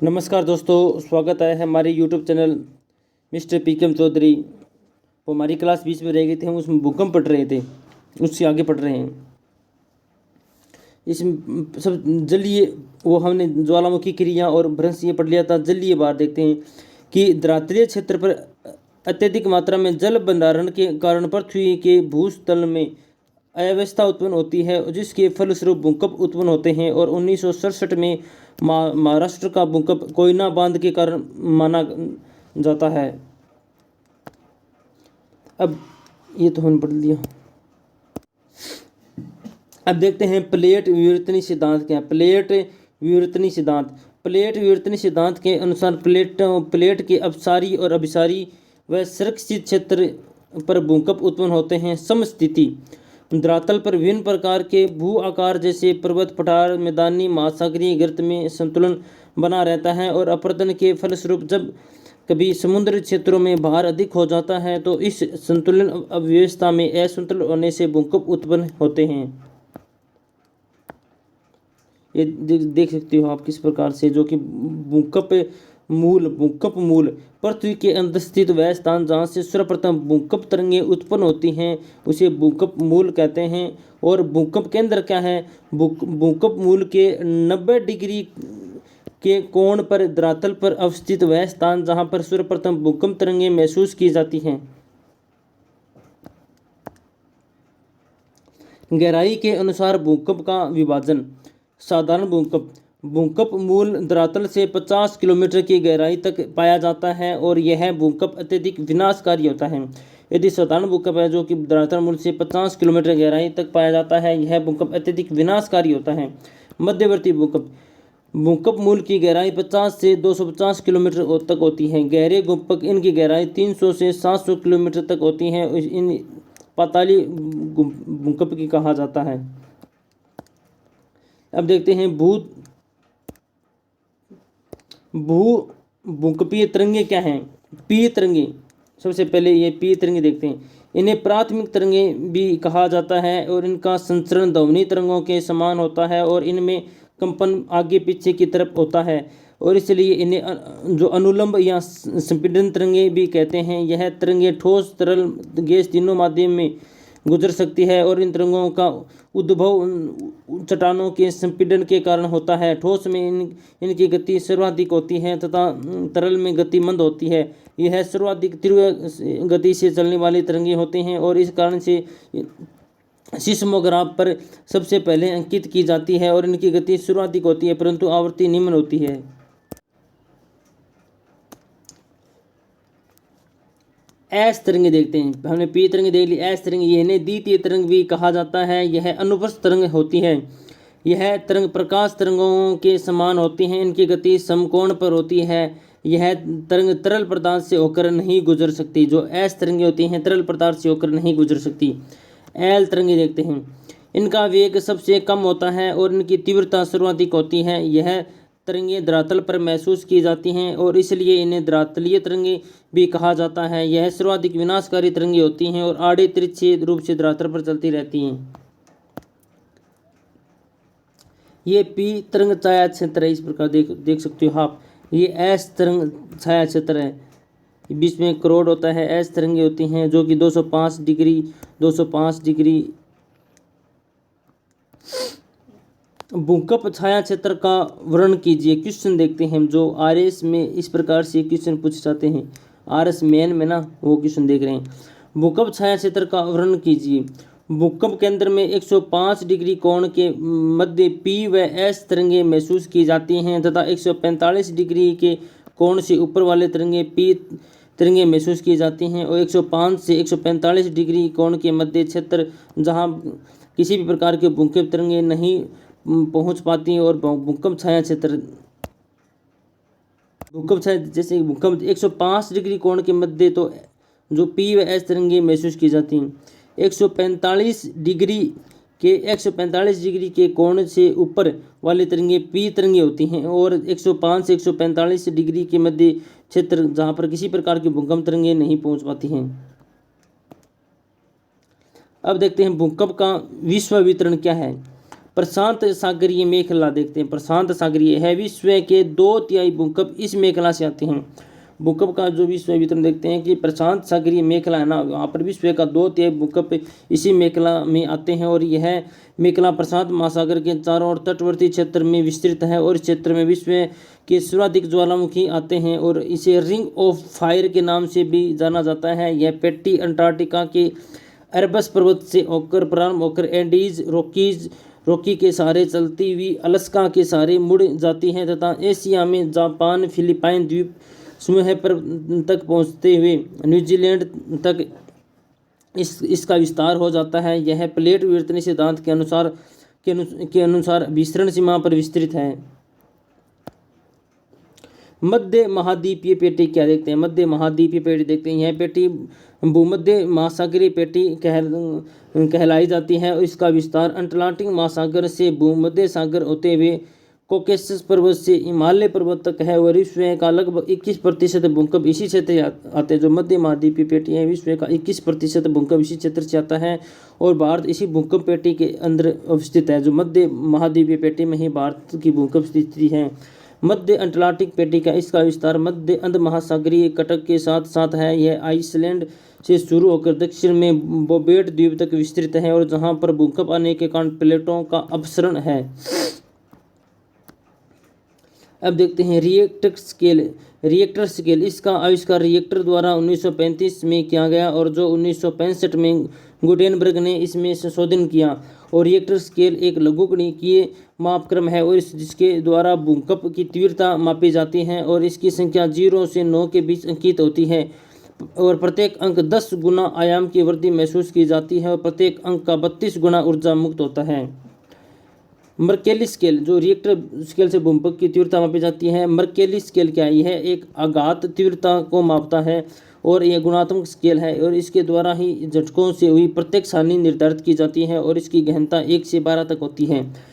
नमस्कार दोस्तों, स्वागत है हमारे यूट्यूब चैनल मिस्टर पीकेम चौधरी। वो हमारी क्लास बीच में रह गई थी, हम उसमें भूकंप पढ़ रहे थे, उससे आगे पढ़ रहे हैं। इसमें सब जलीय वो हमने ज्वालामुखी क्रिया और भ्रंश ये पढ़ लिया था। जलीय बार देखते हैं कि धरातलीय क्षेत्र पर अत्यधिक मात्रा में जल भंडारण के कारण पृथ्वी के भूतल में अव्यवस्था उत्पन्न होती है, जिसके फलस्वरूप भूकंप उत्पन्न होते हैं। और 1967 में महाराष्ट्र का भूकंप कोयना बांध के कारण माना जाता है। अब ये तो हमने पढ़ लिया। अब देखते हैं प्लेट विवर्तनी सिद्धांत क्या है। प्लेट विवर्तनी सिद्धांत के अनुसार प्लेट के अपसारी और अभिसारी व संरक्षित क्षेत्र पर भूकंप उत्पन्न होते हैं। समस्थिति धरातल पर विभिन्न प्रकार के भू आकार जैसे पर्वत, पठार, मैदानी, महासागरीय गर्त में संतुलन बना रहता है। और अपरदन के फलस्वरूप जब कभी समुद्री क्षेत्रों में भार अधिक हो जाता है तो इस संतुलन अव्यवस्था में असंतुलन होने से भूकंप उत्पन्न होते हैं। ये देख सकते हो आप किस प्रकार से, जो कि भूकंप मूल पृथ्वी के अंदर स्थित वह स्थान जहाँ से सर्वप्रथम भूकंप तरंगें उत्पन्न होती हैं उसे भूकंप मूल कहते हैं। और भूकंप केंद्र क्या है? भूकंप मूल के 90 डिग्री के कोण पर धरातल पर अवस्थित वह स्थान जहाँ पर सर्वप्रथम भूकंप तरंगें महसूस की जाती हैं। गहराई के अनुसार भूकंप का विभाजन। साधारण भूकंप मूल धरातल से 50 किलोमीटर की गहराई तक पाया जाता है और यह भूकंप अत्यधिक विनाशकारी होता है। यदि साधारण भूकंप है जो कि धरातल मूल से 50 किलोमीटर गहराई तक पाया जाता है, यह भूकंप अत्यधिक विनाशकारी होता है। मध्यवर्ती भूकंप मूल की गहराई 50 से 250 किलोमीटर तक होती है। गहरे भूकंप इनकी गहराई 300 से 700 किलोमीटर तक होती है। इन पाताली भूकंप की कहा जाता है। अब देखते हैं भूकंपीय तरंगे क्या हैं। पीय तरंगे, सबसे पहले ये पीय तरंगे देखते हैं। इन्हें प्राथमिक तरंगे भी कहा जाता है और इनका संचरण ध्वनि तरंगों के समान होता है और इनमें कंपन आगे पीछे की तरफ होता है और इसलिए इन्हें जो अनुलंब या संपीड़न तरंगे भी कहते हैं। यह तरंगे ठोस, तरल, गैस तीनों माध्यम में गुजर सकती है और इन तरंगों का उद्भव चट्टानों के संपीड़न के कारण होता है। ठोस में इनकी गति सर्वाधिक होती है तथा तरल में गति मंद होती है। यह सर्वाधिक तीव्र गति से चलने वाली तरंगे होते हैं और इस कारण से सिस्मोग्राफ पर सबसे पहले अंकित की जाती है और इनकी गति सर्वाधिक होती है परंतु आवृत्ति निम्न होती है। एस तरंगे देखते हैं। हमने पी तरंगे देख ली। एस तरंग इन्हें द्वितीय तरंग भी कहा जाता है। यह अनुप्रस्थ तरंग होती है। यह तरंग प्रकाश तरंगों के समान होती हैं। इनकी गति समकोण पर होती है। यह तरंग तरल पदार्थ से होकर नहीं गुजर सकती। जो एस तरंगे होती हैं तरल पदार्थ से होकर नहीं गुजर सकती। एल तरंगे देखते हैं। इनका वेग सबसे कम होता है और इनकी तीव्रता सर्वाधिक होती है। यह तरंगें धरातल पर महसूस की जाती हैं और इसलिए इन्हें धरातलीय तरंगें भी कहा जाता है। यह सर्वाधिक विनाशकारी तरंगें होती हैं और आड़े तिरछे रूप से धरातल पर चलती रहती हैं। ये पी तरंग छाया क्षेत्र है। इस प्रकार देख सकते हो आप। ये एस तरंग छाया क्षेत्र है। बीच में करोड़ होता है। एस तरंगें होती हैं जो कि 205 डिग्री भूकंप छाया क्षेत्र का वर्णन कीजिए। क्वेश्चन देखते हैं जो आरएस में इस प्रकार से क्वेश्चन पूछे जाते हैं। आरएस मेन में ना वो क्वेश्चन देख रहे हैं। भूकंप छाया क्षेत्र का वर्णन कीजिए। भूकंप केंद्र में 105 डिग्री कोण के मध्य पी व एस तरंगें महसूस की जाती हैं तथा 145 डिग्री के कोण से ऊपर वाले तरंगें पी तरंगें महसूस की जाती हैं और 105 से 145 डिग्री कोण के मध्य क्षेत्र जहां किसी भी प्रकार के भूकंप तरंगें नहीं पहुंच पाती और भूकंप छाया जैसे भूकंप 105 डिग्री कोण के मध्य तो जो पी व एस तरंगें महसूस की जाती हैं। 145 डिग्री के कोण से ऊपर वाली तरंगें पी तरंगें होती हैं और 105 से 145 डिग्री के मध्य क्षेत्र जहां पर किसी प्रकार की भूकंप तरंगें नहीं पहुंच पाती हैं। अब देखते हैं भूकंप का विश्व वितरण क्या है। प्रशांत सागरीय मेखला देखते हैं। प्रशांत सागरीय है विश्व के 2/3 भूकंप इस मेखला से आते हैं। भूकंप का जो विश्व वितरण देखते हैं कि प्रशांत सागरीय मेखला है ना, वहाँ पर विश्व का 2/3 भूकंप इसी मेखला में आते हैं और यह मेखला प्रशांत महासागर के चारों ओर तटवर्ती क्षेत्र में विस्तृत है और इस क्षेत्र में विश्व के सर्वाधिक ज्वालामुखी आते हैं और इसे रिंग ऑफ फायर के नाम से भी जाना जाता है। यह पेटी अंटार्कटिका के एरबस पर्वत से होकर प्रारंभ होकर एंडीज रॉकी के सहारे चलती हुई अलास्का के सहारे मुड़ जाती है तथा एशिया में जापान फिलिपाइन द्वीप समूह पर तक पहुंचते हुए न्यूजीलैंड तक इसका विस्तार हो जाता है। यह प्लेट विवर्तन सिद्धांत के अनुसार विस्तरण सीमा पर विस्तृत है। मध्य महाद्वीपीय पेटी क्या देखते हैं? मध्य महाद्वीपीय पेटी देखते हैं। यह पेटी भूमध्य महासागरीय पेटी कहलाई जाती है और इसका विस्तार अटलांटिक महासागर से भूमध्य सागर होते हुए कॉकेसस पर्वत से हिमालय पर्वत तक है और विश्व का लगभग 21% भूकंप इसी क्षेत्र आते हैं। जो मध्य महाद्वीपीय पेटी है विश्व का 21% भूकंप इसी क्षेत्र से आता है और भारत इसी भूकंप पेटी के अंदर अवस्थित है। जो मध्य महाद्वीपीय पेटी में ही भारत की भूकंप स्थिति है। मध्य अटलांटिक पेटी का इसका विस्तार मध्य अंध महासागरीय कटक के साथ साथ है। यह आइसलैंड से शुरू होकर दक्षिण में बोबेट द्वीप तक विस्तृत है और जहां पर भूकंप आने के कारण प्लेटों का अपसरण है। अब देखते हैं रिएक्टर स्केल। इसका आविष्कार रिएक्टर द्वारा 1935 में किया गया और जो 1965 में गुटेनबर्ग ने इसमें संशोधन किया। और रिएक्टर स्केल एक लघुगणकीय मापक्रम है और जिसके द्वारा भूकंप की तीव्रता मापी जाती है और इसकी संख्या 0 से 9 के बीच अंकित होती है और प्रत्येक अंक 10 गुना आयाम की वृद्धि महसूस की जाती है और प्रत्येक अंक का 32 गुना ऊर्जा मुक्त होता है। मर्केली स्केल, जो रिएक्टर स्केल से भूकंप की तीव्रता मापी जाती है। मर्केली स्केल क्या है? यह एक आघात तीव्रता को मापता है और यह गुणात्मक स्केल है और इसके द्वारा ही झटकों से हुई प्रत्यक्ष हानि निर्धारित की जाती है और इसकी गहनता 1 से 12 तक होती है।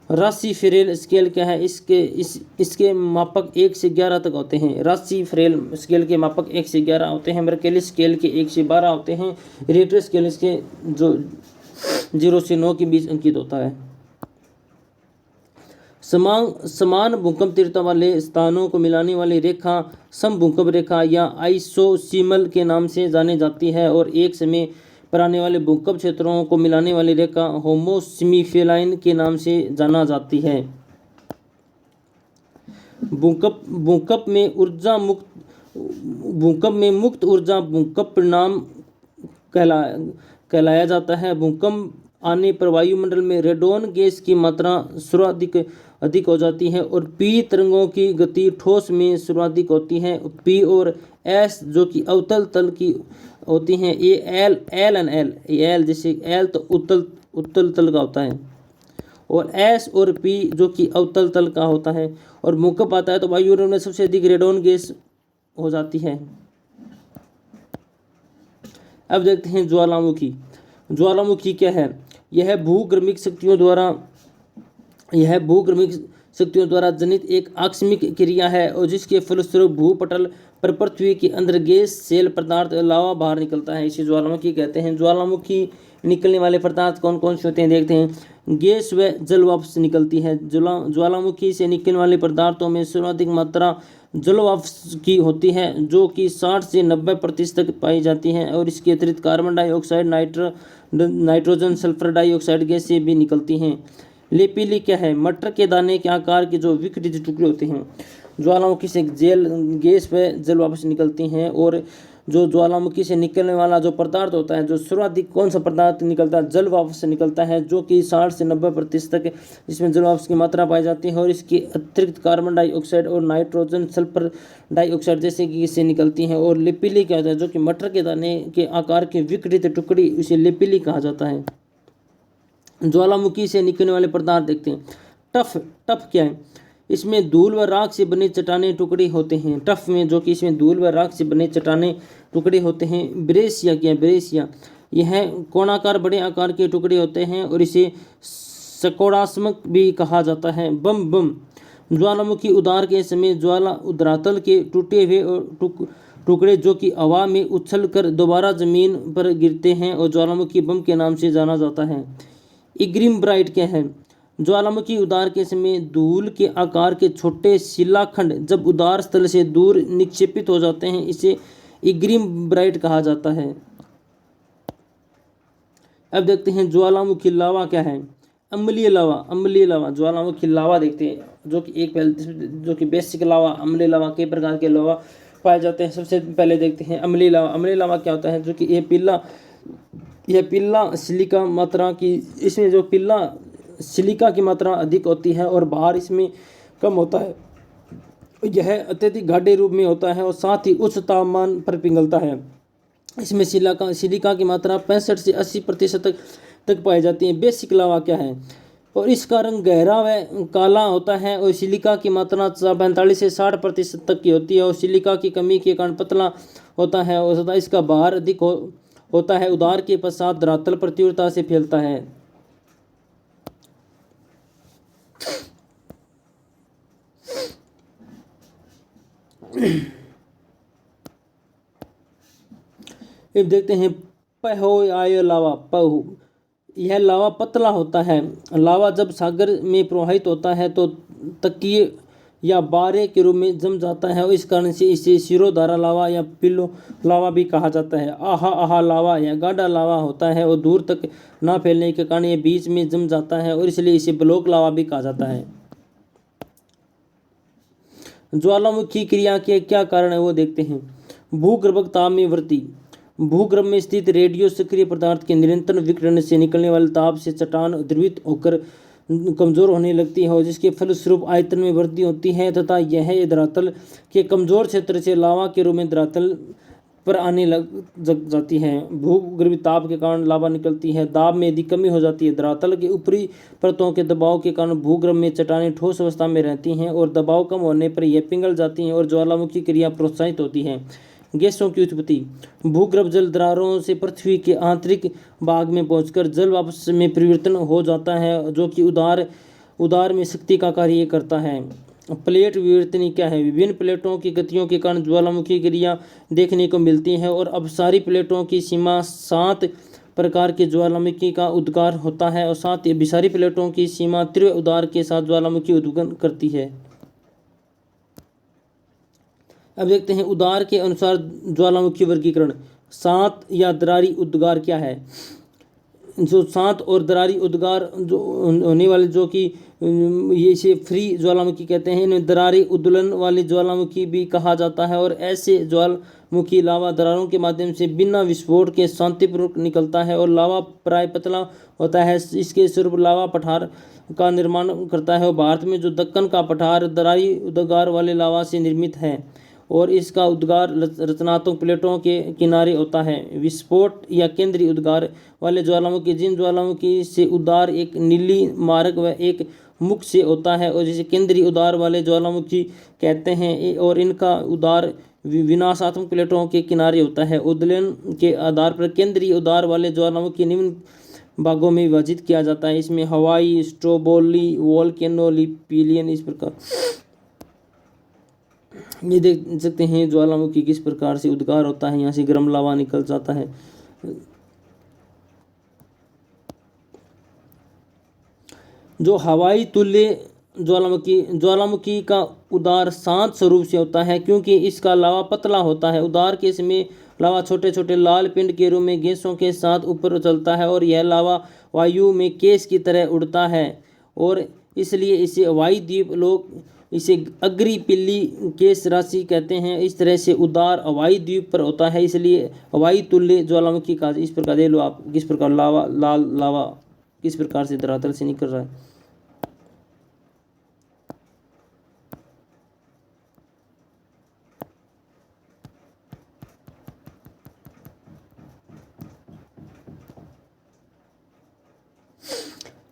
राशि फेरेल स्केल क्या है? इसके मापक 1 से 11 तक होते हैं। राशि फेरेल स्केल के मापक 1 से 11 होते हैं। मर्केली स्केल के 1 से 12 होते हैं। रिएक्टर स्केल इसके जो 0 से 9 के बीच अंकित होता है। समान भूकंप तीव्रता वाले स्थानों को मिलाने वाली रेखा समभूकंप रेखा या आइसोसीमल के नाम से जानी जाती है और एक समय पर आने वाले भूकंप क्षेत्रों को मिलाने वाली रेखा होमोसिमिफेलाइन के नाम से जाना जाती है। भूकंप में मुक्त ऊर्जा भूकंप परिणाम कहलाया जाता है। भूकंप आने पर वायुमंडल में रेडोन गैस की मात्रा सर्वाधिक अधिक हो जाती है और पी तरंगों की गति ठोस में सर्वाधिक होती है। पी और एस जो कि अवतल तल की होती हैं, ये एल एंड एल जैसे एल तो उत्तल तल का होता है और एस और पी जो कि अवतल तल का होता है। और भूकंप आता है तो वायुमंडल में सबसे अधिक रेडोन गैस हो जाती है। अब देखते हैं ज्वालामुखी क्या है? यह भूगर्भिक शक्तियों द्वारा जनित एक आकस्मिक क्रिया है और जिसके फलस्वरूप भूपटल पर पृथ्वी के अंदर गैस सेल पदार्थ लावा बाहर निकलता है। इसे ज्वालामुखी कहते हैं। ज्वालामुखी निकलने वाले पदार्थ कौन कौन से होते हैं देखते हैं। गैस व जल वाष्प निकलती है। ज्वालामुखी से निकलने वाले पदार्थों में सर्वाधिक मात्रा जल वाष्प की होती है जो कि 60 से 90% तक पाई जाती है और इसके अतिरिक्त carbon dioxide nitrogen sulphur dioxide gas से भी निकलती हैं। लेपिली क्या है? मटर के दाने के आकार के जो विकृत टुकड़े होते हैं। ज्वालामुखी से गैस व जल वाष्प निकलती हैं और जो ज्वालामुखी से निकलने वाला जो पदार्थ होता है, जो सर्वाधिक कौन सा पदार्थ निकलता है? जल वाष्प से निकलता है जो कि 60 से 90% तक इसमें जल वाष्प की मात्रा पाई जाती है और इसके अतिरिक्त कार्बन डाइऑक्साइड और नाइट्रोजन सल्फर डाइऑक्साइड जैसे कि इससे निकलती हैं। और लेपिली क्या होता है? जो कि मटर के दाने के आकार के विकृत टुकड़ी, उसे लेपिली कहा जाता है। ज्वालामुखी से निकलने वाले पदार्थ देखते हैं। टफ क्या है? इसमें धूल व राख से बने चट्टाने टुकड़े होते हैं। टफ में जो कि इसमें धूल व राख से बने चट्टाने टुकड़े होते हैं। ब्रेसिया क्या है? ब्रेसिया यह कोणाकार बड़े आकार के टुकड़े होते हैं और इसे सकोड़ात्मक भी कहा जाता है। बम ज्वालामुखी उद्गार के समय ज्वाला उद्रातल के टूटे हुए टुकड़े जो कि हवा में उछल कर दोबारा जमीन पर गिरते हैं और ज्वालामुखी बम के नाम से जाना जाता है। इग्रिम ब्राइट क्या है? ज्वालामुखी उद्गार के समय धूल के आकार के छोटे शिलाखंड जब उद्गार स्थल से दूर निक्षेपित हो जाते हैं, इसे इग्रिम ब्राइट कहा जाता है। अब देखते हैं ज्वालामुखी लावा क्या है। अम्लीय लावा, अम्लीय लावा ज्वालामुखी लावा देखते हैं, जो कि बेसिक लावा, अम्लीय लावा, कई प्रकार के लावा पाए जाते हैं। सबसे पहले देखते हैं अम्लीय लावा। अम्लीय लावा क्या होता है, जो कि यह पिल्ला सिलिका मात्रा की, इसमें जो पिल्ला सिलिका की मात्रा अधिक होती है और बाहर इसमें कम होता है। यह अत्यधिक गाढ़े रूप में होता है और साथ ही उच्च तापमान पर पिघलता है। इसमें सिलिका की मात्रा 65 से 80% तक पाई जाती है। बेसिक लावा क्या है, और इसका रंग गहरा व काला होता है और सिलिका की मात्रा 45 से 60% तक की होती है और सिलिका की कमी के कारण पतला होता है और सदा इसका भार अधिक होता है। उद्गार के पश्चात धरातल पर तीव्रता से फैलता है। अब देखते हैं पहोयाय लावा। पहो, यह लावा पतला होता है। लावा जब सागर में प्रवाहित होता है तो तकिए या बारे के रूप में जम जाता है और इस कारण से इसे शिरोधारा लावा या पिल्लो लावा भी कहा जाता है। आहा आहा लावा या गाढ़ा लावा होता है और दूर तक ना फैलने के कारण यह बीच में जम जाता है और इसलिए इसे ब्लॉक लावा भी कहा जाता है। ज्वालामुखी क्रिया के क्या कारण है वो देखते हैं। भूगर्भक ताप में वृद्धि। भूगर्भ में स्थित रेडियो सक्रिय पदार्थ के निरंतर विकिरण से निकलने वाले ताप से चट्टान द्रवित होकर कमजोर होने लगती है और जिसके फलस्वरूप आयतन में वृद्धि होती है तथा यह धरातल के कमजोर क्षेत्र से लावा के रूप में धरातल पर आने लग जाती है। भूगर्भीय ताप के कारण लावा निकलती है। दाब में यदि कमी हो जाती है, धरातल के ऊपरी परतों के दबाव के कारण भूगर्भ में चट्टानें ठोस अवस्था में रहती हैं और दबाव कम होने पर यह पिघल जाती हैं और ज्वालामुखी क्रिया प्रोत्साहित होती है। गैसों की उत्पत्ति। भूगर्भ जल दरारों से पृथ्वी के आंतरिक भाग में पहुंचकर जल वाष्प में परिवर्तन हो जाता है, जो कि उदार में शक्ति का कार्य करता है। प्लेट विवर्तनी क्या है। विभिन्न प्लेटों की गतियों के कारण ज्वालामुखी क्रिया देखने को मिलती है और अपसारी प्लेटों की सीमा 7 प्रकार के ज्वालामुखी का उद्गार होता है और साथ ही अभिसारी प्लेटों की सीमा तीव्र उद्गार के साथ ज्वालामुखी उद्गम करती है। अब देखते हैं उद्गार के अनुसार ज्वालामुखी वर्गीकरण। शांत या दरारी उद्गार क्या है। जो शांत और दरारी उद्गार जो होने वाले, जो कि ये इसे फ्री ज्वालामुखी कहते हैं, इन्हें दरारी उद्दोलन वाली ज्वालामुखी भी कहा जाता है और ऐसे ज्वालामुखी लावा दरारों के माध्यम से बिना विस्फोट के शांतिपूर्वक निकलता है और लावा प्राय पतला होता है। इसके स्वरूप लावा पठार का निर्माण करता है और भारत में जो दक्कन का पठार दरारी उद्गार वाले लावा से निर्मित है और इसका उद्गार रचनात्मक प्लेटों के किनारे होता है। विस्फोट या केंद्रीय उद्गार वाले ज्वालामुखी, जिन ज्वालामुखी से उद्गार एक नीली मार्ग व एक मुख से होता है और जिसे केंद्रीय उद्गार वाले ज्वालामुखी कहते हैं और इनका उद्गार विनाशात्मक प्लेटों के किनारे होता है। उद्दोलन के आधार पर केंद्रीय उद्गार वाले ज्वालामुखी निम्न भागों में विभाजित किया जाता है। इसमें हवाई, स्ट्रोबोली, वोल्केनो, लिपिलियन, इस प्रकार ये देख सकते हैं ज्वालामुखी किस प्रकार से उद्गार होता है। यहाँ से गर्म लावा निकल जाता है। जो हवाई तुल्य ज्वालामुखी का उद्गार शांत स्वरूप से होता है क्योंकि इसका लावा पतला होता है। उद्गार के समय लावा छोटे छोटे लाल पिंड के रूप में गैसों के साथ ऊपर चलता है और यह लावा वायु में केस की तरह उड़ता है और इसलिए इसे हवाई द्वीप, लोग इसे अग्रि पिल्ली केस राशि कहते हैं। इस तरह से उद्गार हवाई द्वीप पर होता है, इसलिए हवाई तुल्य ज्वालामुखी का। इस प्रकार देख लो आप किस प्रकार लाल लावा किस प्रकार से धरातल से निकल रहा है।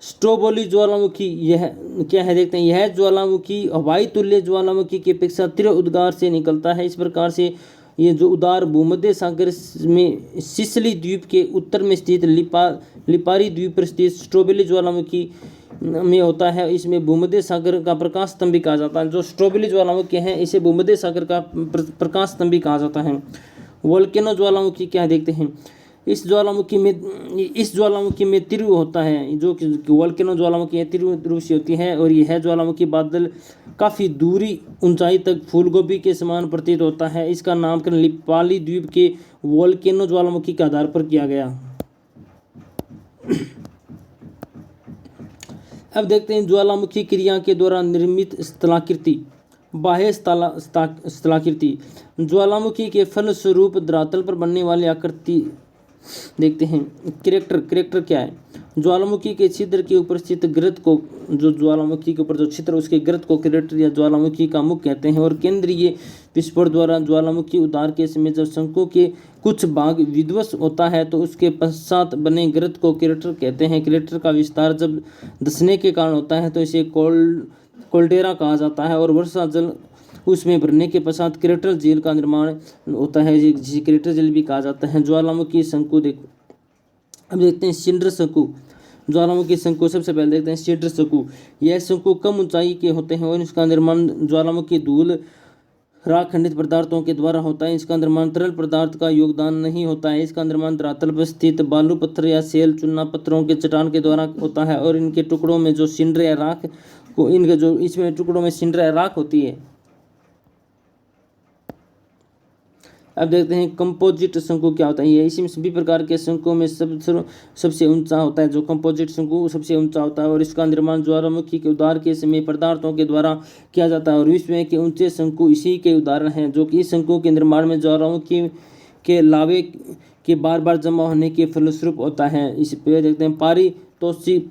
स्ट्रोबोली ज्वालामुखी यह क्या है देखते हैं। यह ज्वालामुखी हवाई तुल्य ज्वालामुखी की अपेक्षा तीव्र उद्गार से निकलता है। इस प्रकार से ये जो उद्गार भूमध्य सागर में सिसिली द्वीप के उत्तर में स्थित लिपारी द्वीप पर स्थित स्ट्रोबोली ज्वालामुखी में होता है। इसमें भूमध्य सागर का प्रकाश स्तंभ भी कहा जाता है। जो स्ट्रोबोली ज्वालामुखी है इसे भूमध्य सागर का प्रकाश स्तंभ भी कहा जाता है। वोल्केनो ज्वालामुखी क्या देखते हैं। इस ज्वालामुखी में तीव्र होता है, जो कि वोल्केनो ज्वालामुखी है तीव्र रूप से होती है, और यह ज्वालामुखी बादल काफ़ी दूरी ऊंचाई तक फूलगोभी के समान प्रतीत होता है। इसका नामकरण लिपाली द्वीप के वोल्केनो ज्वालामुखी के आधार पर किया गया। अब देखते हैं ज्वालामुखी क्रिया के दौरान निर्मित स्थलाकृति। बाह्य स्थलाकृति ज्वालामुखी के फलस्वरूप धरातल पर बनने वाली आकृति देखते हैं। करेक्टर क्या है? ज्वालामुखी के छिद्र के ऊपर स्थित ग्रत को, जो ज्वालामुखी के ऊपर जो छिद्र उसके ग्रत को करेक्टर या ज्वालामुखी का मुख कहते हैं। और केंद्रीय विस्फोट द्वारा ज्वालामुखी उद्गार के समय जब शंकु के कुछ भाग विध्वंस होता है तो उसके पश्चात बने ग्रत को करेक्टर कहते हैं। करेक्टर का विस्तार जब धंसने के कारण होता है तो इसे कोल्डेरा कहा जाता है, और वर्षा जल उसमें भरने के पश्चात करेक्टर झील का निर्माण होता है, जिसे करेक्टर झील भी कहा जाता है। ज्वालामुखी शंकु अब देखते हैं सिंडर शंकु। ज्वालामुखी शंकु सबसे पहले देखते हैं सिंडर शंकु। यह शंकु कम ऊंचाई के होते हैं और इसका निर्माण ज्वालामुखी धूल राख खंडित पदार्थों के द्वारा होता है। इसका निर्माण तरल पदार्थ का योगदान नहीं होता है। इसका निर्माण धरातल पर स्थित बालू पत्थर या सेल चूना पत्थरों के चट्टान के द्वारा होता है, और इनके टुकड़ों में जो सिंडर या राख को इनके जो इसमें टुकड़ों में सिंडर या राख होती है। अब देखते हैं कंपोजिट शंकु क्या होता है। ये इसमें सभी प्रकार के शंकुओं में सबसे ऊंचा होता है। जो कंपोजिट शंकु सबसे ऊंचा होता है, और इसका निर्माण ज्वालामुखी के उद्गार के समय पदार्थों के द्वारा किया जाता है, और विश्व में के ऊंचे शंकु इसी के उदाहरण हैं। जो कि इस शंकु के निर्माण में ज्वालामुखी के लावे के बार बार जमा होने के फलस्वरूप होता है। इस पे देखते हैं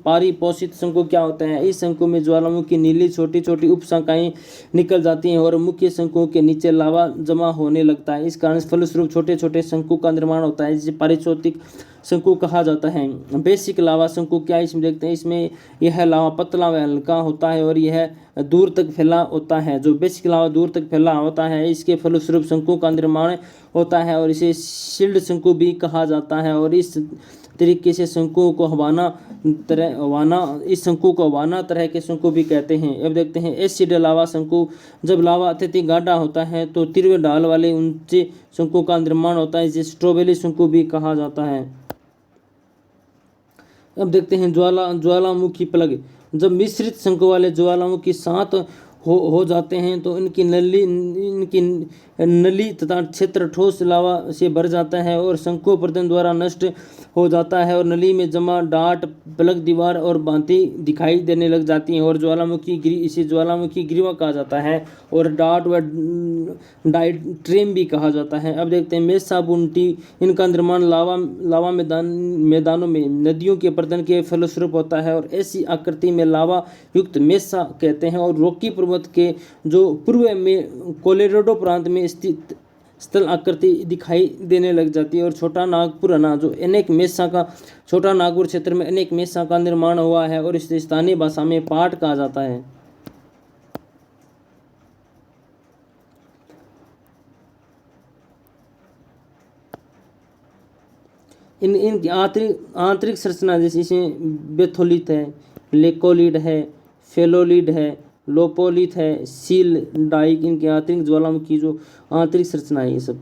पारिपोषित शंकु क्या होता है। इस शंकु में ज्वालामुखी नीली छोटी छोटी उपशाखाएं निकल जाती हैं और मुख्य शंकु के नीचे लावा जमा होने लगता है। इस कारण फलस्वरूप छोटे छोटे शंकु का निर्माण होता है, जिसे पारिपोषित शंकु कहा जाता है। बेसिक लावा शंकु क्या इसमें देखते हैं। इसमें यह लावा पतला व हल्का होता है और यह दूर तक फैला होता है। जो बेसिक लावा दूर तक फैला होता है, इसके फलस्वरूप शंकु का निर्माण होता है, और इसे शील्ड शंकु भी कहा जाता है। और इस तरीके से शंकु को इस शंकु को हवाना तरह के शंकु भी कहते हैं। अब देखते हैं एसिड लावा शंकु। जब लावा अत्यधिक गाढ़ा होता है तो तीव्र ढाल वाले ऊंचे शंकु का निर्माण होता है, जिसे स्ट्रॉबेरी शंकु भी कहा जाता है। अब देखते हैं ज्वालामुखी प्लग। जब मिश्रित शंकु वाले ज्वालामुखी सात हो जाते हैं तो इनकी नली तथा क्षेत्र ठोस लावा से भर जाता है और शंकु प्रदन द्वारा नष्ट हो जाता है, और नली में जमा डाट प्लग दीवार और भांति दिखाई देने लग जाती हैं, और इसे ज्वालामुखी ग्रीवा कहा जाता है, और डाट व डाइट्रेम भी कहा जाता है। अब देखते हैं मेसा बुंटी। इनका निर्माण लावा मैदानों में नदियों के प्रदन के फलस्वरूप होता है, और ऐसी आकृति में लावा युक्त मेसा कहते हैं। और रॉकी पर्वत के जो पूर्व में कोलोराडो प्रांत में स्थित स्थल आकृति दिखाई देने लग जाती है। और छोटा नागपुर जो अनेक मेसा का छोटा नागपुर क्षेत्र में अनेक मेसा का निर्माण हुआ है, और इसे स्थानीय भाषा में पाट कहा जाता है। इन आंतरिक संरचना जैसे इसमें बेथोलिथ है, लेकोलिड है, फेलोलिड है, लोपोलिथ है, सील डाइक, इनके आंतरिक ज्वालामुखी जो आंतरिक संरचना है ये सब।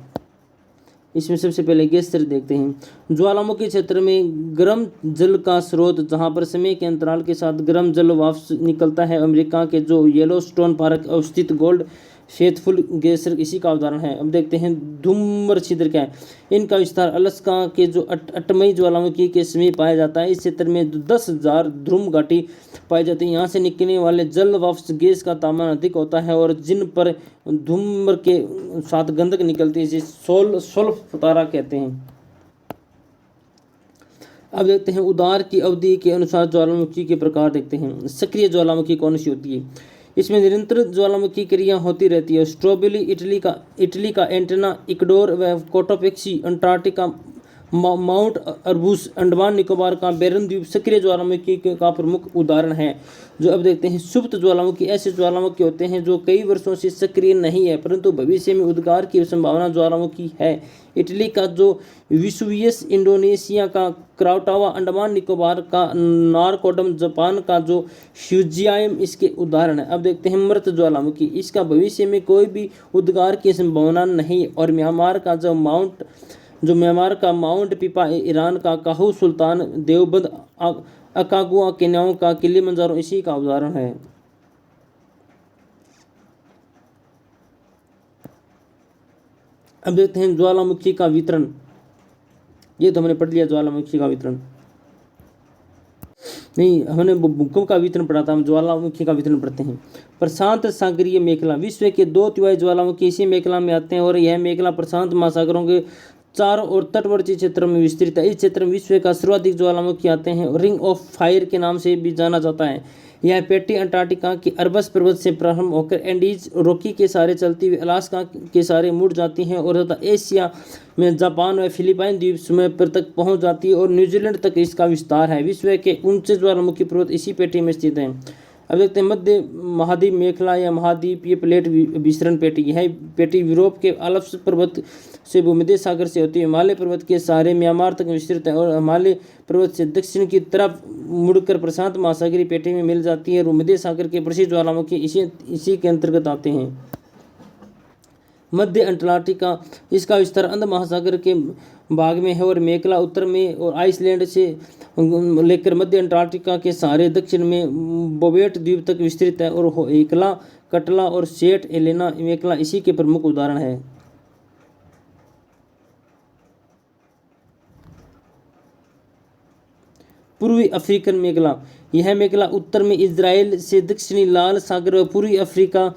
इसमें सबसे पहले गेस्टर देखते हैं। ज्वालामुखी क्षेत्र में गर्म जल का स्रोत, जहां पर समय के अंतराल के साथ गर्म जल वापस निकलता है। अमेरिका के जो येलोस्टोन पार्क अवस्थित गोल्ड फेथफुल ग्लेशियर इसी का उदाहरण है। अब देखते हैं धूम्र छिद्र क्या है। इनका विस्तार अलास्का के जो अटमई ज्वालामुखी के समीप पाया जाता है। इस क्षेत्र में 10,000 ध्रुव घाटी पाई जाती है। यहाँ से निकलने वाले जल वाष्प गैस का तापमान अधिक होता है, और जिन पर धूम्र के साथ गंधक निकलती है जिसे सल्फ तारा कहते हैं। अब देखते हैं उदार की अवधि के अनुसार ज्वालामुखी के प्रकार देखते हैं। सक्रिय ज्वालामुखी कौन सी होती है। इसमें निरंतर ज्वालामुखी क्रिया होती रहती है। स्ट्रॉबेरी इटली का एंटेना, इक्वाडोर व Cotopaxi Antarctica, mount Erebus Andaman Nicobar का बैरन द्वीप सक्रिय ज्वालामुखी का प्रमुख उदाहरण है। जो अब देखते हैं सुप्त ज्वालामुखी। ऐसे ज्वालामुखी होते हैं जो कई वर्षों से सक्रिय नहीं है परंतु भविष्य में उद्गार की संभावना ज्वालामुखी है। इटली का जो विसुवियस, इंडोनेशिया का क्राउटावा, अंडमान निकोबार का नारकोडम, जापान का जो फ्यूजियाम इसके उदाहरण है। अब देखते हैं मृत ज्वालामुखी। इसका भविष्य में कोई भी उद्गार की संभावना नहीं। और म्यांमार का जो माउंट जो म्यांमार का माउंट पिपा, ईरान का काहू सुल्तान, देवबंद, अकागुआ केन्याओं का किलिमंजारो इसी का उदाहरण है। अब देखते हैं ज्वालामुखी का वितरण। ये तो हमने पढ़ लिया ज्वालामुखी का वितरण, नहीं हमने भूकंप का वितरण पढ़ा था, हम ज्वालामुखी का वितरण पढ़ते हैं। प्रशांत सागरीय मेखला, विश्व के 2/3 ज्वालामुखी इसी मेखला में आते हैं और यह मेखला प्रशांत महासागरों के चारों और तटवर्ती क्षेत्र में विस्तृत है। इस क्षेत्र में विश्व का सर्वाधिक ज्वालामुखी आते हैं और रिंग ऑफ फायर के नाम से भी जाना जाता है। यह पेटी अंटार्कटिका की अरबस पर्वत से प्रारंभ होकर एंडीज रॉकी के सहारे चलती हुई अलास्का के सहारे मुड़ जाती हैं और तथा एशिया में जापान व फिलीपाइन द्वीप समूह पर तक पहुंच जाती है और न्यूजीलैंड तक इसका विस्तार है। विश्व के ऊंचे ज्वालामुखी पर्वत इसी पेटी में स्थित हैं। अब देखते हैं मध्य महाद्वीप मेखला या महाद्वीपीय प्लेट विसरण पेटी। यह पेटी यूरोप के आल्प्स पर्वत से भूमध्य सागर से होती है हिमालय पर्वत के सहारे म्यांमार तक विस्तृत है और हिमालय पर्वत से दक्षिण की तरफ मुड़कर प्रशांत महासागरीय पेटी में मिल जाती है। भूमध्य सागर के प्रसिद्ध ज्वालामुखी इसी के अंतर्गत आते हैं। मध्य अंटार्कटिका, इसका विस्तार अंध महासागर के भाग में है और मेखला उत्तर में और आइसलैंड से लेकर मध्य अंटार्कटिका के सहारे दक्षिण में बोवेट द्वीप तक विस्तृत है और हेकला, कटला और सेंट हेलेना मेखला इसी के प्रमुख उदाहरण है। पूर्वी अफ्रीकन मेखला, यह मेखला उत्तर में इजराइल से दक्षिणी लाल सागर और पूर्वी अफ्रीका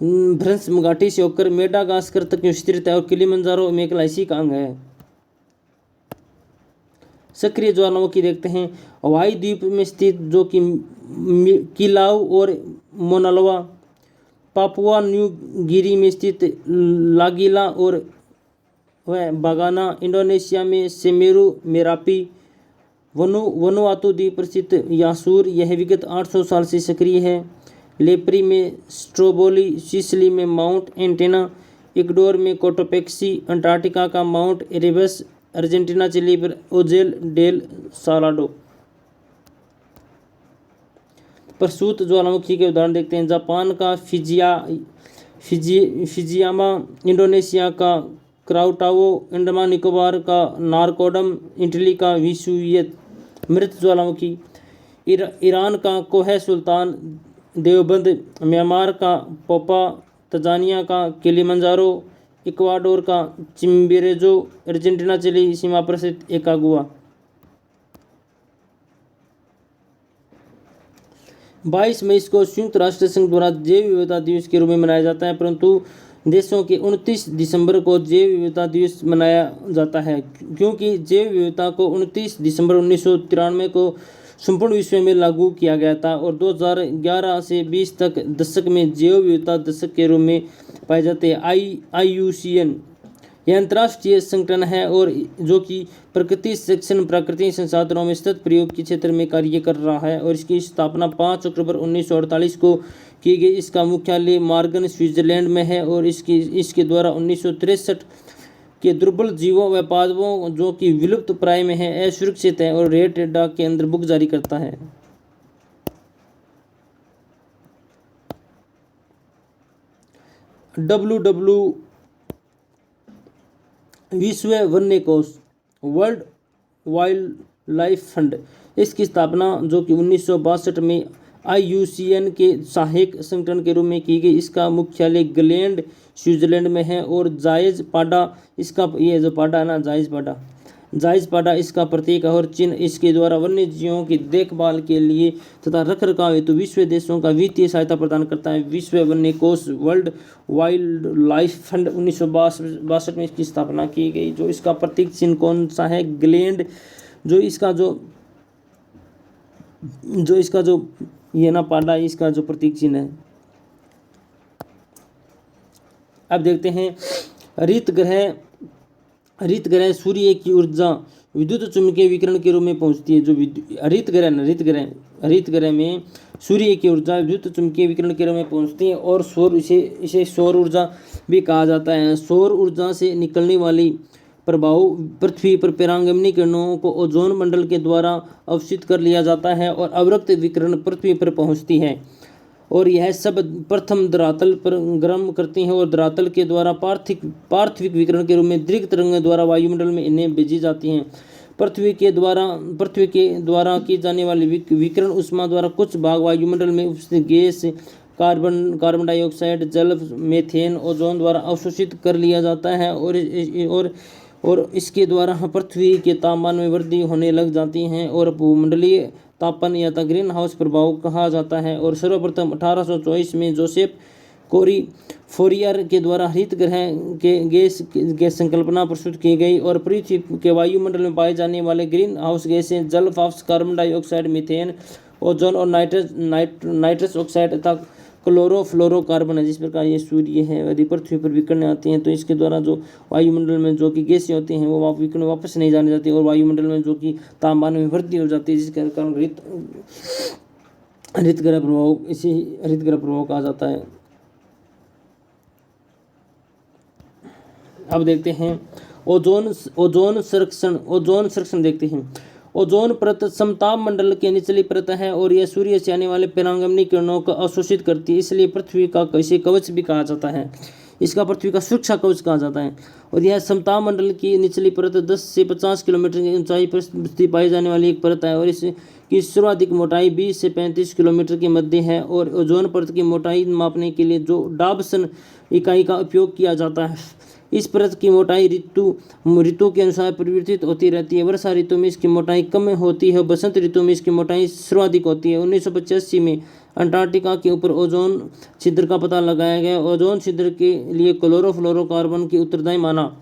भ्रंश घाटी से होकर मेडागास्कर तक विस्तृत है और किलिमंजारो मेखला इसी का अंग है। सक्रिय ज्वालामुखी देखते हैं। हवाई द्वीप में स्थित जो कि किलाउ और मोनालोवा, पापुआ न्यू गिनी में स्थित लागीला और बागाना, इंडोनेशिया में सेमेरू मेरापी, वनुआतु द्वीप पर स्थित यासूर, यह विगत 800 साल से सक्रिय है। लेप्री में स्ट्रोबोली, सिसिली में माउंट एंटेना, इक्वाडोर में कोटोपेक्सी, अंटार्कटिका का माउंट एरेबस, अर्जेंटीना चिली पर ओजेल डेल सालाडो। प्रसूत ज्वालामुखी के उदाहरण देखते हैं। जापान का फिजियामा, इंडोनेशिया का क्राउटावो, अंडमान निकोबार का नारकोडम, इटली का विसुवियत। मृत ज्वालामुखी, ईरान का कोह सुल्तान, देवबंद, म्यांमार का पोपा, तंजानिया का किलिमंजारो, इक्वाडोर का चिम्बेरेजो, अर्जेंटीना चिली सीमा पर स्थित एकागुआ। 22 मई को संयुक्त राष्ट्र संघ द्वारा जैव विविधता दिवस के रूप में मनाया जाता है, परंतु देशों के 29 दिसंबर को जैव विविधता दिवस मनाया जाता है, क्योंकि जैव विविधता को 29 दिसंबर 1993 को संपूर्ण विश्व में लागू किया गया था और 2011 से 20 तक दशक में जैव विविधता दशक के रूप में पाए जाते हैं। IUCN यह अंतर्राष्ट्रीय संगठन है और जो कि प्रकृति शिक्षण, प्राकृतिक संसाधनों में सतत प्रयोग के क्षेत्र में कार्य कर रहा है और इसकी स्थापना 5 अक्टूबर 1948 को की गई। इसका मुख्यालय मार्गन स्विट्जरलैंड में है और इसके द्वारा 1963 के दुर्बल जीवों व पादपों जो कि विलुप्त प्राय में है, असुरक्षित है और रेड डेटा के अंदर बुक जारी करता है। WW विश्व वन्य कोष, वर्ल्ड वाइल्ड लाइफ फंड, इसकी स्थापना जो कि 1962 में IUCN के सहायक संगठन के रूप में की गई। इसका मुख्यालय ग्लैंड स्विट्जरलैंड में है और जायज पाडा इसका, ये जो पाडा है ना, जायज पाडा इसका प्रतीक है और चिन्ह इसके द्वारा वन्य जीवों की देखभाल के लिए तथा रखरखाव हेतु विश्व देशों का वित्तीय सहायता प्रदान करता है। विश्व वन्य कोष, वर्ल्ड वाइल्ड लाइफ फंड 1962 में इसकी स्थापना की गई। जो इसका प्रतीक चिन्ह कौन सा है? ग्लैंड। जो इसका जो ये ना पाडा, इसका जो प्रतीक चिन्ह है। अब देखते हैं हरित ग्रह सूर्य की ऊर्जा विद्युत चुंबकीय विकिरण के रूप में पहुंचती है। जो हरित ग्रह में सूर्य की ऊर्जा विद्युत चुंबकीय विकिरण के रूप में पहुंचती है और इसे सौर ऊर्जा भी कहा जाता है। सौर ऊर्जा से निकलने वाली प्रभाव पृथ्वी पर परागैंगनी किरणों को ओजोन मंडल के द्वारा अवशोषित कर लिया जाता है और अवरक्त विकिरण पृथ्वी पर पहुंचती है। और यह सब प्रथम धरातल पर गर्म करती हैं और धरातल के द्वारा पार्थिविक विकिरण के रूप में दीर्घ तरंगों द्वारा वायुमंडल में इन्हें भेजी जाती हैं। पृथ्वी के द्वारा की जाने वाली विकिरण ऊष्मा द्वारा कुछ भाग वायुमंडल में उपस्थित गैस कार्बन डाइऑक्साइड, जल, मीथेन, ओजोन द्वारा अवशोषित कर लिया जाता है और इसके द्वारा पृथ्वी के तापमान में वृद्धि होने लग जाती है और भूमंडलीय तापन या ग्रीन हाउस प्रभाव कहा जाता है। और सर्वप्रथम 1824 में जोसेफ कोरी फोरियर के द्वारा हरित ग्रह के गैस संकल्पना प्रस्तुत की गई और पृथ्वी के वायुमंडल में पाए जाने वाले ग्रीन हाउस गैसें जल वाष्प, कार्बन डाइऑक्साइड, मीथेन, ओजोन और नाइट्रस ऑक्साइड तथा क्लोरोफ्लोरोकार्बन है। जिस प्रकार ये सूर्य है, यदि पृथ्वी पर विकिरण आती हैं तो इसके द्वारा जो वायुमंडल में जो कि गैसें होती हैं वो विकिरण वापस नहीं जाने जाती और वायुमंडल में जो कि तापमान में वृद्धि हो जाती है, जिसके कारण हरित ग्रह प्रभाव, इसी हरित ग्रह प्रभाव कहा जाता है। अब देखते हैं ओजोन संरक्षण देखते हैं। ओजोन परत समताप मंडल के निचली परत है और यह सूर्य से आने वाले परागैंगनी किरणों को अवशोषित करती है, इसलिए पृथ्वी का इसे कवच भी कहा जाता है। इसका पृथ्वी का सुरक्षा कवच कहा जाता है। और यह समताप मंडल की निचली परत 10 से 50 किलोमीटर की ऊंचाई पर स्थित पाई जाने वाली एक परत है और इसकी सर्वाधिक मोटाई 20 से 35 किलोमीटर के मध्य है। और ओजोन परत की मोटाई मापने के लिए जो डाबसन इकाई का उपयोग किया जाता है। इस परत की मोटाई ऋतु के अनुसार परिवर्तित होती रहती है। वर्षा ऋतु में इसकी मोटाई कम होती है, बसंत ऋतु में इसकी मोटाई सर्वाधिक होती है। 1985 में अंटार्कटिका के ऊपर ओजोन छिद्र का पता लगाया गया। ओजोन छिद्र के लिए क्लोरोफ्लोरोकार्बन की उत्तरदायी माना।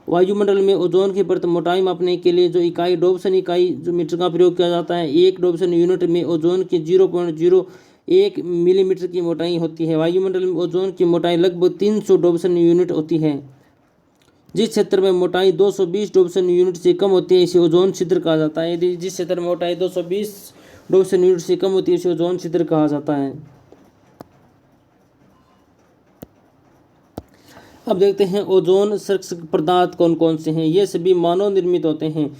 वायुमंडल में ओजोन की परत मोटाई मापने के लिए जो इकाई डॉब्सन इकाई जो मीटर का प्रयोग किया जाता है, एक डॉब्सन यूनिट में ओजोन की 0.01 मिलीमीटर की मोटाई होती है। वायुमंडल में ओजोन की मोटाई लगभग 300 डॉब्सन यूनिट होती है। जिस क्षेत्र में मोटाई 220 डॉब्सन यूनिट से कम होती है इसे ओजोन छिद्र कहा जाता है। यदि जिस क्षेत्र में मोटाई 220 डॉब्सन यूनिट से कम होती है इसे ओजोन छिद्र कहा जाता है। अब देखते हैं ओजोन संरक्षक पदार्थ कौन कौन से हैं। ये सभी मानव निर्मित होते हैं।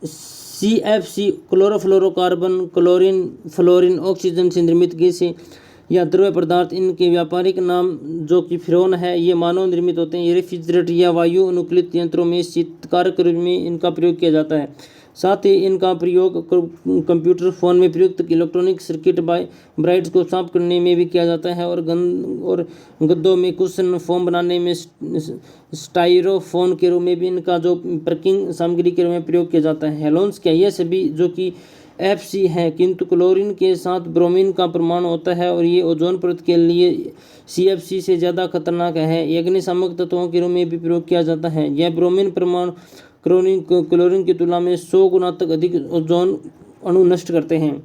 CFC chlorofluorocarbon, chlorine, fluorine, oxygen से निर्मित गैस या द्रव्य पदार्थ, इनके व्यापारिक नाम जो कि फ्रेन है, ये मानव निर्मित होते हैं। ये रेफ्रिजरेटर या वायु अनुकूलित यंत्रों में शीतकारक रूप में इनका प्रयोग किया जाता है। साथ ही इनका प्रयोग कंप्यूटर, फोन में प्रयुक्त इलेक्ट्रॉनिक सर्किट ब्राइट्स को साफ करने में भी किया जाता है और गद्दों में कुशन फोम बनाने में स्टाइरोफोन के रूप में भी इनका जो पैकिंग सामग्री के रूप में प्रयोग किया जाता है। हेलोन्स क्या, ये सभी जो कि FC है, किंतु क्लोरीन के साथ ब्रोमीन का परमाणु होता है और ये ओजोन परत के लिए CFC से ज़्यादा खतरनाक है। ये अग्निशामक तत्वों के रूप में भी प्रयोग किया जाता है। यह ब्रोमीन परमाणु क्लोरीन की तुलना में 100 गुना तक अधिक ओजोन अणु नष्ट करते हैं।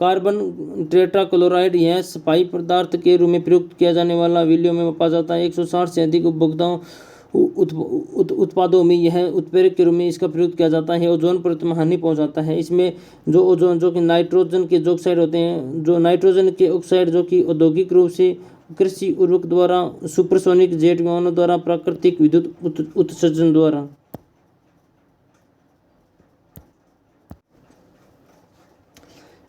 कार्बन टेट्राक्लोराइड, यह सफाई पदार्थ के रूप में प्रयुक्त किया जाने वाला विलियो में मापा जाता है। 160 से अधिक उपभोक्ताओं उत्पादों में यह उत्प्रेरक के रूप में इसका प्रयोग किया जाता है। ओजोन परत में हानि पहुंचाता है। इसमें जो ओजोन जो कि नाइट्रोजन के जो ऑक्साइड होते हैं, जो नाइट्रोजन के ऑक्साइड जो कि औद्योगिक रूप से कृषि उर्वरक द्वारा, सुपरसोनिक जेट विमानों द्वारा, प्राकृतिक विद्युत उत्सर्जन द्वारा।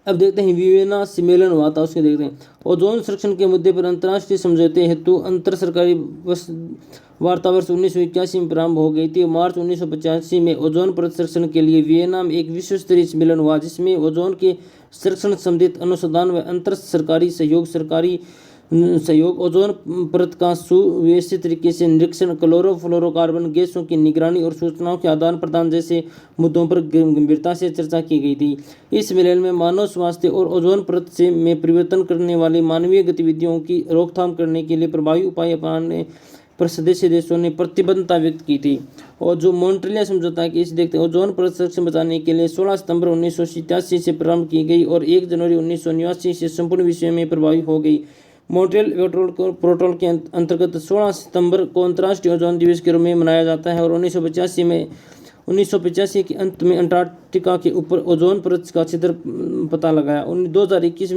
अब देखते हैं वियना सम्मेलन हुआ था, उसके देखते हैं। ओजोन संरक्षण के मुद्दे पर अंतर्राष्ट्रीय समझौते हेतु अंतर सरकारी वार्ता वर्ष 1981 में प्रारंभ हो गई थी। मार्च 1985 में ओजोन परत संरक्षण के लिए वियना में एक विश्व स्तरीय सम्मेलन हुआ, जिसमें ओजोन के संरक्षण संबंधित अनुसंधान व अंतर सरकारी सहयोग, ओजोन परत का सुव्यवस्थित तरीके से निरीक्षण, क्लोरोफ्लोरोकार्बन गैसों की निगरानी और सूचनाओं के आदान प्रदान जैसे मुद्दों पर गंभीरता से चर्चा की गई थी। इस सम्मेलन में मानव स्वास्थ्य और ओजोन परत में परिवर्तन करने वाली मानवीय गतिविधियों की रोकथाम करने के लिए प्रभावी उपाय अपनाने पर सदस्य देशों ने प्रतिबद्धता व्यक्त की थी। और जो मॉन्ट्रियल समझौता की, इसे देखते हैं। ओजोन परत संरक्षण बचाने के लिए 16 सितंबर 1987 से प्रारंभ की गई और 1 जनवरी 1989 से संपूर्ण विश्व में प्रभावी हो गई। मॉन्ट्रियल प्रोटोकॉल के अंतर्गत 16 सितंबर को अंतर्राष्ट्रीय ओजोन दिवस के रूप में मनाया जाता है और 1985 के अंत में अंटार्कटिका के ऊपर ओजोन परत का छिद्र पता लगाया। 2021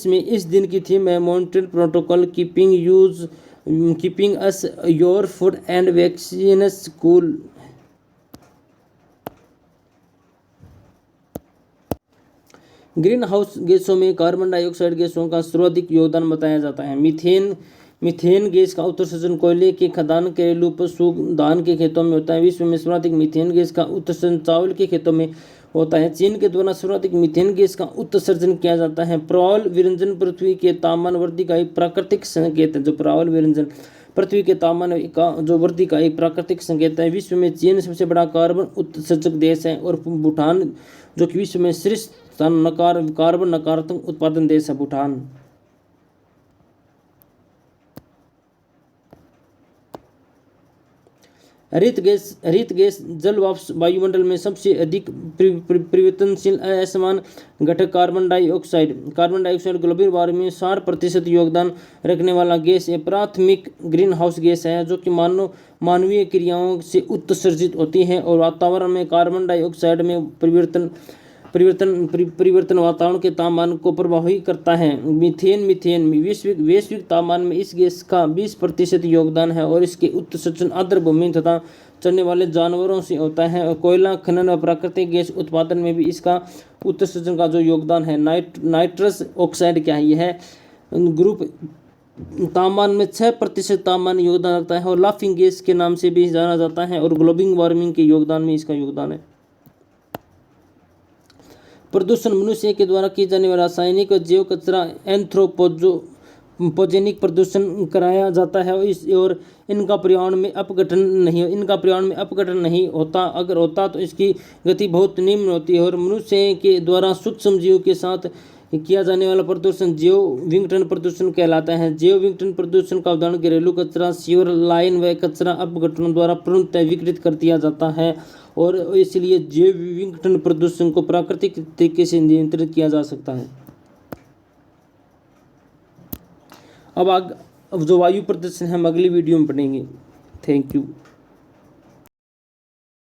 में इस दिन की थीम है Montreal protocol keeping us your food and vaccines cool. Green house गैसों में कार्बन डाइऑक्साइड गैसों का सर्वाधिक योगदान बताया जाता है। मीथेन गैस का उत्सर्जन कोयले के खदान, घरेलू पशु धान के खेतों में होता है। विश्व में सर्वाधिक मीथेन गैस का उत्सर्जन चावल के खेतों में होता है। चीन के द्वारा सर्वाधिक मीथेन गैस का उत्सर्जन किया जाता है। प्रवाल विरंजन पृथ्वी के तापमान वृद्धि का एक प्राकृतिक संकेत है। जो प्रवाल विरंजन पृथ्वी के तापमान का जो वृद्धि का एक प्राकृतिक संकेत है। विश्व में चीन सबसे बड़ा कार्बन उत्सर्जक देश है और भूटान जो कि विश्व में शीर्ष स्थान कार्बन नकारात्मक उत्पादन देश है भूटान। हरित गैस जल वाष्प वायुमंडल में सबसे अधिक परिवर्तनशील असमान घटक कार्बन डाइऑक्साइड ग्लोबल वार्मिंग में 60% योगदान रखने वाला गैस है। प्राथमिक ग्रीन हाउस गैस है जो कि मानवीय क्रियाओं से उत्सर्जित होती है और वातावरण में कार्बन डाइऑक्साइड में परिवर्तन वातावरण के तापमान को प्रभावित करता है। मीथेन वैश्विक तापमान में इस गैस का 20% योगदान है और इसके उत्सर्जन आर्द्र भूमि तथा चलने वाले जानवरों से होता है। और कोयला खनन और प्राकृतिक गैस उत्पादन में भी इसका उत्सर्जन का जो योगदान है। नाइट्रस ऑक्साइड क्या है? यह है ग्रुप तापमान में 6% तापमान योगदान रखता है और लाफिंग गैस के नाम से भी जाना जाता है और ग्लोबल वार्मिंग के योगदान में इसका योगदान है। प्रदूषण मनुष्य के द्वारा किए जाने वाला रासायनिक और जैव कचरा एंथ्रोपोजेनिक प्रदूषण कराया जाता है और इनका पर्यावरण में अपघटन नहीं होता। अगर होता तो इसकी गति बहुत निम्न होती है। और मनुष्य के द्वारा सूक्ष्म जीवों के साथ किया जाने वाला प्रदूषण जैव विघटन प्रदूषण कहलाता है। जैव विघटन प्रदूषण का उदाहरण घरेलू कचरा, सीवर लाइन व कचरा अपघटनों द्वारा पूर्णतः विघटित कर दिया जाता है और इसलिए जैव विघटन प्रदूषण को प्राकृतिक तरीके से नियंत्रित किया जा सकता है। अब जो वायु प्रदूषण हम अगली वीडियो में पढ़ेंगे। Thank you.